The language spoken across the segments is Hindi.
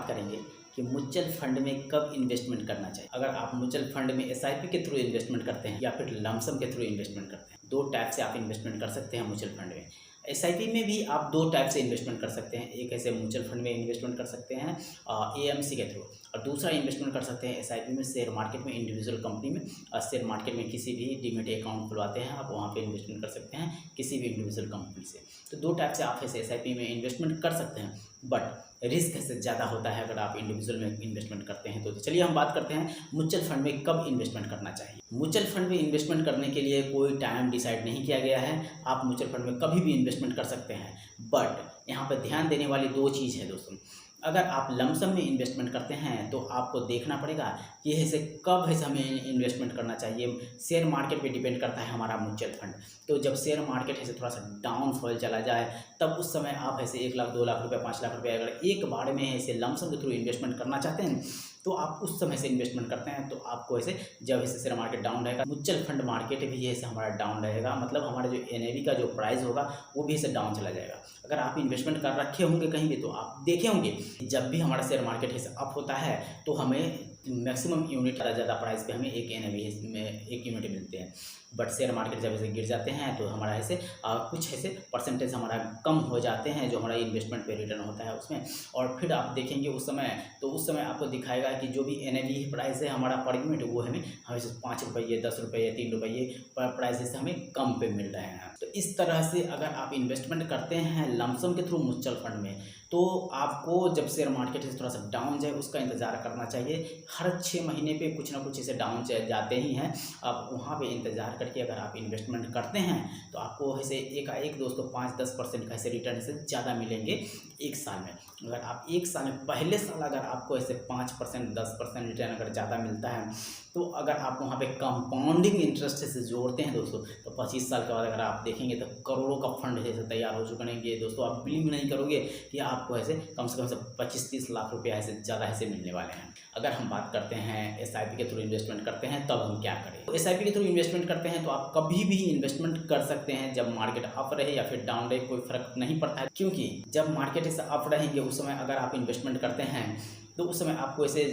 करेंगे कि म्यूचुअल फंड में कब इन्वेस्टमेंट करना चाहिए। अगर आप म्यूचुअल फंड में एसआईपी के थ्रू इन्वेस्टमेंट करते हैं या फिर लमसम के थ्रू इन्वेस्टमेंट करते हैं, दो टाइप से आप इन्वेस्टमेंट कर सकते हैं म्यूचुअल फंड में। एसआईपी में भी आप दो टाइप से इन्वेस्टमेंट कर सकते हैं। एक ऐसे म्यूचुअल फंड में इन्वेस्टमेंट कर सकते हैं एएमसी के थ्रू, और दूसरा इन्वेस्टमेंट कर सकते हैं एसआईपी में शेयर मार्केट में, इंडिविजुअल कंपनी में। शेयर मार्केट में किसी भी डीमेट अकाउंट खुलवाते हैं आप, वहाँ पे इन्वेस्टमेंट कर सकते हैं किसी भी इंडिविजुअल कंपनी से। तो दो टाइप से आप ऐसे एसआईपी में इन्वेस्टमेंट कर सकते हैं, बट रिस्क से ज़्यादा होता है अगर आप इंडिविजुअल में इन्वेस्टमेंट करते हैं। तो चलिए हम बात करते हैं म्यूचुअल फंड में कब इन्वेस्टमेंट करना चाहिए। म्यूचुअल फंड में इन्वेस्टमेंट करने के लिए कोई टाइम डिसाइड नहीं किया गया है। आप म्यूचुअल फंड में कभी भी इन्वेस्टमेंट कर सकते हैं, बट यहाँ पर ध्यान देने वाली दो चीज़ है दोस्तों। अगर आप लमसम में इन्वेस्टमेंट करते हैं तो आपको देखना पड़ेगा कि ऐसे कब ऐसे हमें इन्वेस्टमेंट करना चाहिए। शेयर मार्केट पे डिपेंड करता है हमारा म्यूचुअल फंड। तो जब शेयर मार्केट ऐसे थोड़ा सा डाउनफॉल चला जाए, तब उस समय आप ऐसे 1 लाख 2 लाख रुपये 5 लाख रुपये अगर एक बार में ऐसे लमसम के थ्रू इन्वेस्टमेंट करना चाहते हैं, तो आप उस समय से इन्वेस्टमेंट करते हैं। तो आपको ऐसे जब ऐसे शेयर मार्केट डाउन रहेगा, म्यूचुअल फंड मार्केट भी ऐसे हमारा डाउन रहेगा, मतलब हमारा जो एनएवी का जो प्राइस होगा वो भी ऐसे डाउन चला जाएगा। अगर आप इन्वेस्टमेंट कर रखे होंगे कहीं भी, तो आप देखे होंगे जब भी हमारा शेयर मार्केट ऐसे अप होता है तो हमें मैक्सिमम यूनिट ज़्यादा प्राइस पे हमें एक एनएवी में एक यूनिट मिलते हैं। बट शेयर मार्केट जब ऐसे गिर जाते हैं तो हमारा ऐसे कुछ ऐसे परसेंटेज हमारा कम हो जाते हैं जो हमारा इन्वेस्टमेंट पे रिटर्न होता है उसमें। और फिर आप देखेंगे उस समय आपको दिखाएगा कि जो भी एनएवी प्राइस है हमारा पर यूनिट, वो हमें 5 रुपये 10 रुपये 3 रुपये पर प्राइस से हमें कम पे मिल रहे हैं। तो इस तरह से अगर आप इन्वेस्टमेंट करते हैं लमसम के थ्रू म्यूचुअल फंड में, तो आपको जब शेयर मार्केट से थोड़ा सा डाउन जाए उसका इंतज़ार करना चाहिए। हर 6 महीने पे कुछ ना कुछ ऐसे डाउन जाते ही हैं। आप वहाँ पे इंतज़ार करके अगर आप इन्वेस्टमेंट करते हैं तो आपको ऐसे एकाएक दोस्तों 5-10% का ऐसे रिटर्न से ज़्यादा मिलेंगे एक साल में। अगर आप एक साल में पहले साल अगर आपको ऐसे 5% 10% रिटर्न अगर ज़्यादा मिलता है, तो अगर आप वहाँ पे कंपाउंडिंग इंटरेस्ट से जोड़ते हैं दोस्तों, तो 25 साल के बाद अगर आप देखेंगे तो करोड़ों का फंड ऐसे तैयार हो चुके हैं दोस्तों। आप बिलीव नहीं करोगे कि आपको ऐसे कम से कम 25-30 लाख रुपया ऐसे ज़्यादा ऐसे मिलने वाले हैं। अगर हम बात करते हैं एसआईपी के थ्रू इन्वेस्टमेंट करते हैं तब हम क्या करें। तो एसआईपी के थ्रू इन्वेस्टमेंट करते हैं तो आप कभी भी इन्वेस्टमेंट कर सकते हैं, जब मार्केट अप रहे या फिर डाउन रहे कोई फर्क नहीं पड़ता है। क्योंकि जब मार्केट ऐसे अप रहेंगे उस समय अगर आप इन्वेस्टमेंट करते हैं तो उस समय आपको ऐसे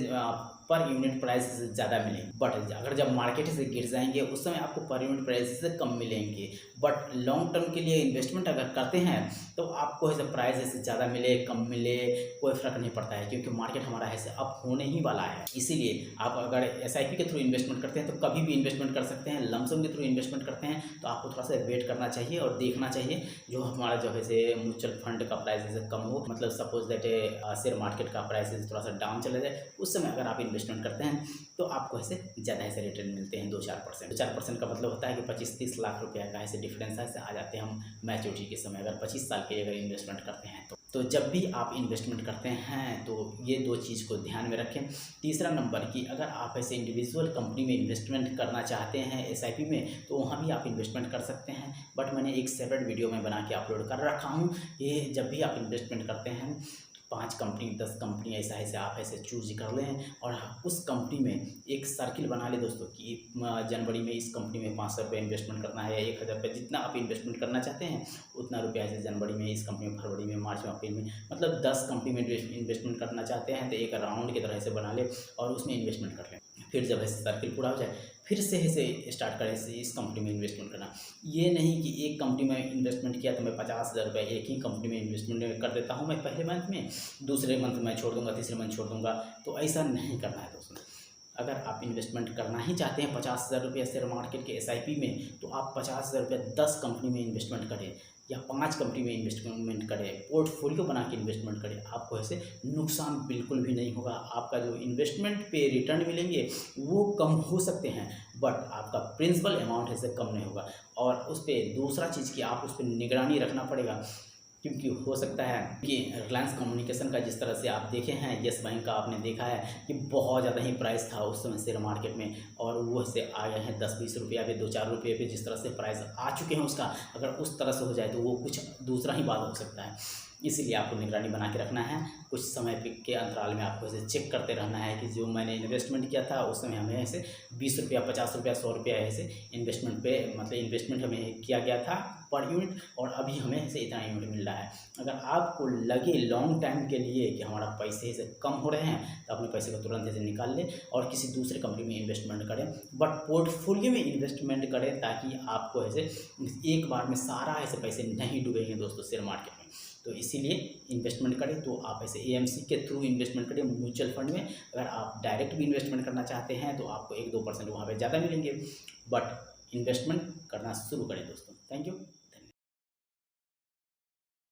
पर यूनिट प्राइस से ज़्यादा मिलेंगे। बट अगर जब मार्केट से गिर जाएंगे उस समय आपको पर यूनिट प्राइस से कम मिलेंगे। बट लॉन्ग टर्म के लिए इन्वेस्टमेंट अगर करते हैं तो आपको ऐसे प्राइस ऐसे ज़्यादा मिले कम मिले कोई फ़र्क नहीं पड़ता है, क्योंकि मार्केट हमारा ऐसे अप होने ही वाला है। इसीलिए आप अगर एसआईपी के थ्रू इन्वेस्टमेंट करते हैं तो कभी भी इन्वेस्टमेंट कर सकते हैं। लमसम के थ्रू इन्वेस्टमेंट करते हैं तो आपको थोड़ा सा वेट करना चाहिए और देखना चाहिए जो हमारा जो है से म्यूचुअल फंड का प्राइस ऐसे कम हो, मतलब सपोज दैट शेयर मार्केट का प्राइस थोड़ा सा डाउन चला जाए, उस समय अगर आप इन्वेस्टमेंट करते हैं तो आपको ऐसे ज़्यादा ऐसे रिटर्न मिलते हैं 2-4%। 2-4% का मतलब होता है कि 25-30 लाख रुपया का ऐसे डिफरेंस ऐसे आ जाते हैं हम मैच्योरिटी के समय, अगर 25 साल के अगर इन्वेस्टमेंट करते हैं तो जब भी आप इन्वेस्टमेंट करते हैं तो ये दो चीज़ को ध्यान में रखें। तीसरा नंबर कि अगर आप ऐसे इंडिविजुअल कंपनी में इन्वेस्टमेंट करना चाहते हैं एसआईपी में, तो वहाँ भी आप इन्वेस्टमेंट कर सकते हैं। बट मैंने एक सेपरेट वीडियो में बना के अपलोड कर रखा हूँ। ये जब भी आप इन्वेस्टमेंट करते हैं 5 कंपनी 10 कंपनी ऐसा आप ऐसे चूज कर लें और उस कंपनी में एक सर्किल बना ले दोस्तों कि जनवरी में इस कंपनी में 500 रुपये इन्वेस्टमेंट करना है, 1000 रुपये, जितना आप इन्वेस्टमेंट करना चाहते हैं उतना रुपया ऐसे जनवरी में इस कंपनी में, फरवरी में, मार्च में, अप्रैल में, मतलब 10 कंपनी में इन्वेस्टमेंट करना चाहते हैं तो एक राउंड की तरह से बना ले और उसमें इन्वेस्टमेंट कर लें। फिर जब ऐसे सर्किल पूरा हो जाए फिर से ऐसे स्टार्ट करें इस कंपनी में इन्वेस्टमेंट करना। ये नहीं कि एक कंपनी में इन्वेस्टमेंट किया तो मैं 50,000 रुपये एक ही कंपनी में इन्वेस्टमेंट कर देता हूँ मैं पहले मंथ में, दूसरे मंथ में छोड़ दूंगा, तीसरे मंथ छोड़ दूंगा। तो ऐसा नहीं करना है दोस्तों। अगर आप इन्वेस्टमेंट करना ही चाहते हैं 50,000 रुपये शेयर मार्केट के एसआईपी में, तो आप 50,000 रुपये 10 कंपनी में इन्वेस्टमेंट करें या 5 कंपनी में इन्वेस्टमेंट करें, पोर्टफोलियो बना के इन्वेस्टमेंट करें। आपको ऐसे नुकसान बिल्कुल भी नहीं होगा। आपका जो इन्वेस्टमेंट पे रिटर्न मिलेंगे वो कम हो सकते हैं, बट आपका प्रिंसिपल अमाउंट ऐसे कम नहीं होगा। और उस पर दूसरा चीज़ कि आप उस पर निगरानी रखना पड़ेगा, क्योंकि हो सकता है कि रिलायंस कम्युनिकेशन का जिस तरह से आप देखे हैं, येस बैंक का आपने देखा है कि बहुत ज़्यादा ही प्राइस था उस समय शेयर मार्केट में, और वो से आ गए हैं 10-20 रुपया पे, 2-4 रुपये पे, जिस तरह से प्राइस आ चुके हैं उसका, अगर उस तरह से हो जाए तो वो कुछ दूसरा ही बात हो सकता है। इसीलिए आपको निगरानी बना के रखना है। कुछ समय के अंतराल में आपको ऐसे चेक करते रहना है कि जो मैंने इन्वेस्टमेंट किया था उस समय हमें ऐसे 20 रुपया, 50 रुपया, 100 रुपया ऐसे इन्वेस्टमेंट पे मतलब इन्वेस्टमेंट हमें किया गया था पर यूनिट, और अभी हमें ऐसे इतना यूनिट मिल रहा है। अगर आपको लगे लॉन्ग टाइम के लिए कि हमारा पैसे ऐसे कम हो रहे हैं तो अपने पैसे को तुरंत ऐसे निकाल लें और किसी दूसरे कंपनी में इन्वेस्टमेंट करें, बट पोर्टफोलियो में इन्वेस्टमेंट करें ताकि आपको ऐसे एक बार में सारा ऐसे पैसे नहीं डूबेंगे दोस्तों शेयर मार्केट में। तो इसीलिए इन्वेस्टमेंट करें तो आप ऐसे एएमसी के थ्रू इन्वेस्टमेंट करें म्यूचुअल फंड में। अगर आप डायरेक्ट भी इन्वेस्टमेंट करना चाहते हैं तो आपको 1-2% वहाँ पे ज़्यादा मिलेंगे, बट इन्वेस्टमेंट करना शुरू करें दोस्तों। Thank you.